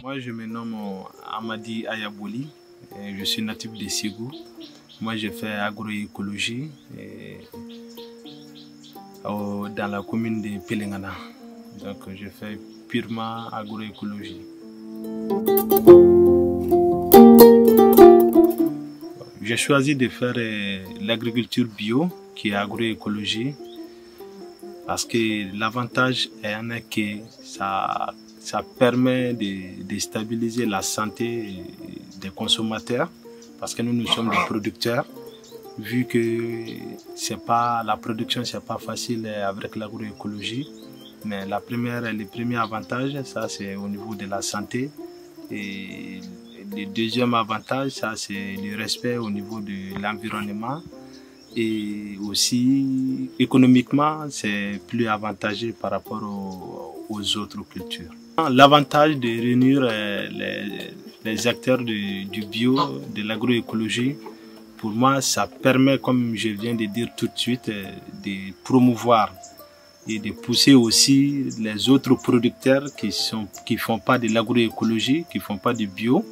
Moi, je me nomme Amadi Ayabouli, je suis natif de Ségou. Moi, je fais agroécologie dans la commune de Pelengana. Donc, je fais purement agroécologie. J'ai choisi de faire l'agriculture bio, qui est agroécologie, parce que l'avantage est que ça permet de stabiliser la santé des consommateurs, parce que nous sommes des producteurs, vu que la production c'est pas facile avec l'agroécologie, mais le premier avantage, ça c'est au niveau de la santé, et le deuxième avantage, ça c'est le respect au niveau de l'environnement, et aussi économiquement c'est plus avantageux par rapport aux autres cultures. L'avantage de réunir les acteurs du bio, de l'agroécologie, pour moi ça permet, comme je viens de dire tout de suite, de promouvoir et de pousser aussi les autres producteurs qui font pas de l'agroécologie, qui font pas du bio,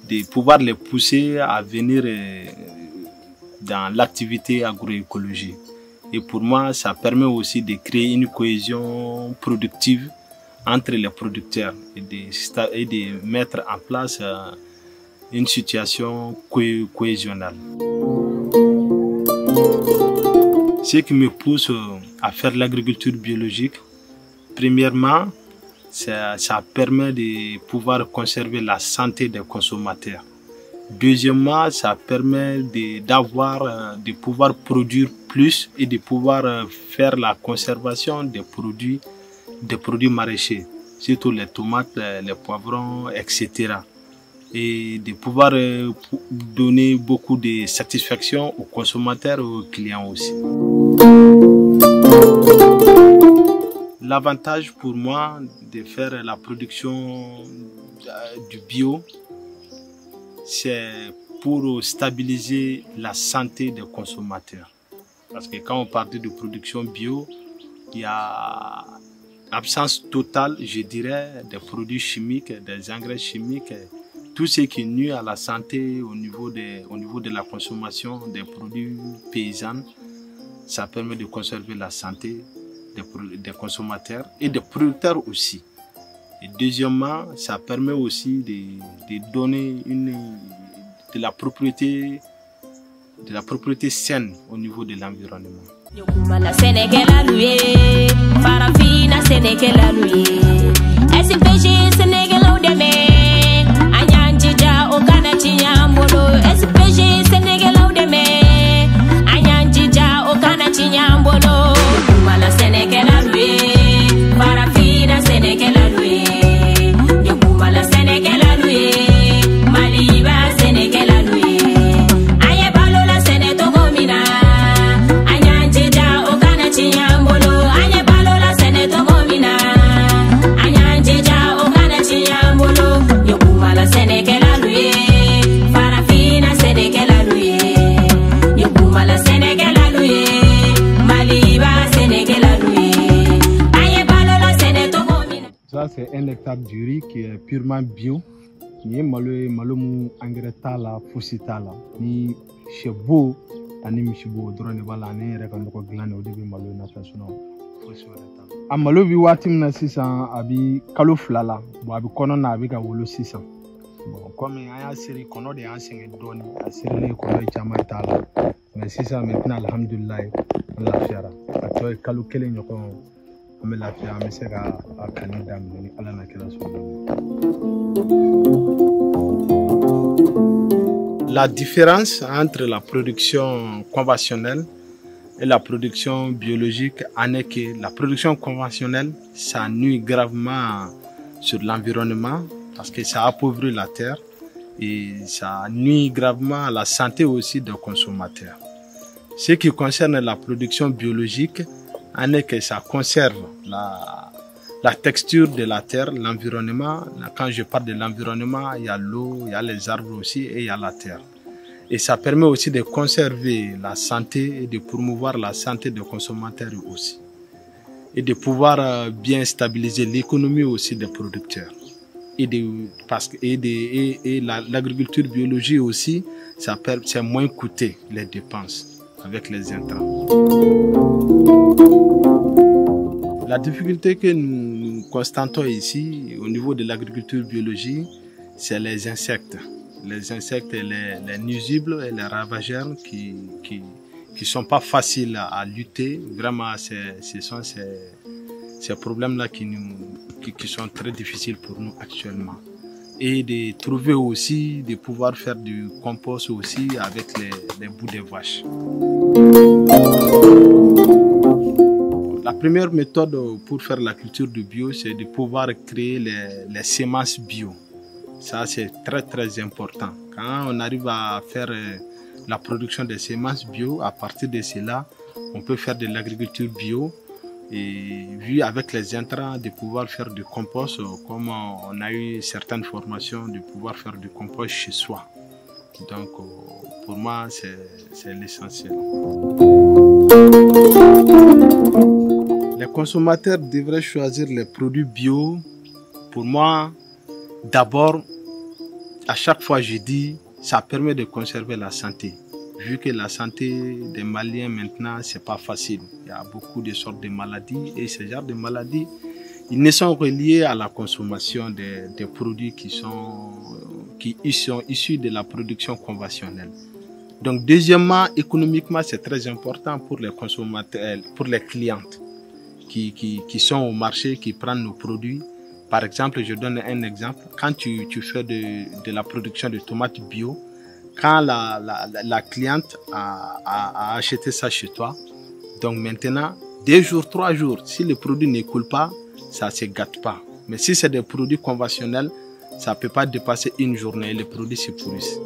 de pouvoir les pousser à venir dans l'activité agroécologie. Et pour moi, ça permet aussi de créer une cohésion productive entre les producteurs et de mettre en place une situation cohésionnelle. Ce qui me pousse à faire l'agriculture biologique, premièrement, ça permet de pouvoir conserver la santé des consommateurs. Deuxièmement, ça permet de pouvoir produire plus et de pouvoir faire la conservation des produits maraîchers, surtout les tomates, les poivrons, etc. Et de pouvoir donner beaucoup de satisfaction aux consommateurs et aux clients aussi. L'avantage pour moi de faire la production du bio, c'est pour stabiliser la santé des consommateurs. Parce que quand on parle de production bio, il y a absence totale, je dirais, des produits chimiques, des engrais chimiques, tout ce qui nuit à la santé au niveau de la consommation des produits paysans. Ça permet de conserver la santé des consommateurs et des producteurs aussi. Et deuxièmement, ça permet aussi de donner de la propriété saine au niveau de l'environnement. Ça, c'est un hectare du riz qui est purement bio. Ni malo mu engrais tala fusitala ni chebo ani mishibo drone bala ne reka ndoko glane odibi malo na personal fusi wala tala. Amalo bi watim na 600 abi kalo flala bo abi kono na abi ka wolo 600. Bon comme aya série kono de ancien doni a série kono chama tala. Mais 600 maintenant alhamdulillah la fiara. Atoy kalo kele nyoko La différence entre la production conventionnelle et la production biologique en est que la production conventionnelle, ça nuit gravement sur l'environnement parce que ça appauvrit la terre et ça nuit gravement à la santé aussi des consommateurs. Ce qui concerne la production biologique, en est que ça conserve la texture de la terre, l'environnement. Quand je parle de l'environnement, il y a l'eau, il y a les arbres aussi et il y a la terre. Et ça permet aussi de conserver la santé et de promouvoir la santé des consommateurs aussi. Et de pouvoir bien stabiliser l'économie aussi des producteurs. Et l'agriculture biologique aussi, c'est moins coûté les dépenses avec les intrants. La difficulté que nous constatons ici au niveau de l'agriculture biologique, c'est les insectes. Les insectes, les nuisibles et les ravageurs qui sont pas faciles à lutter. Vraiment, ce sont ces problèmes-là qui sont très difficiles pour nous actuellement. Et de trouver aussi, de pouvoir faire du compost aussi avec les bouts de vaches. La première méthode pour faire la culture du bio, c'est de pouvoir créer les semences bio. Ça, c'est très très important. Quand on arrive à faire la production des semences bio, à partir de cela, on peut faire de l'agriculture bio. Et vu avec les intrants, de pouvoir faire du compost, comme on a eu certaines formations, de pouvoir faire du compost chez soi. Donc, pour moi, c'est l'essentiel. Les consommateurs devraient choisir les produits bio. Pour moi, d'abord, à chaque fois je dis, ça permet de conserver la santé. Vu que la santé des Maliens maintenant, c'est pas facile. Il y a beaucoup de sortes de maladies et ce genre de maladies, ils ne sont reliés à la consommation des produits qui sont issus de la production conventionnelle. Donc deuxièmement, économiquement, c'est très important pour les consommateurs, pour les clientes qui sont au marché, qui prennent nos produits. Par exemple, je donne un exemple. Quand tu fais de la production de tomates bio, quand la cliente a acheté ça chez toi, donc maintenant, 2 jours, 3 jours, si le produit ne coule pas, ça ne se gâte pas. Mais si c'est des produits conventionnels, ça ne peut pas dépasser une journée et les produits se pourrissent.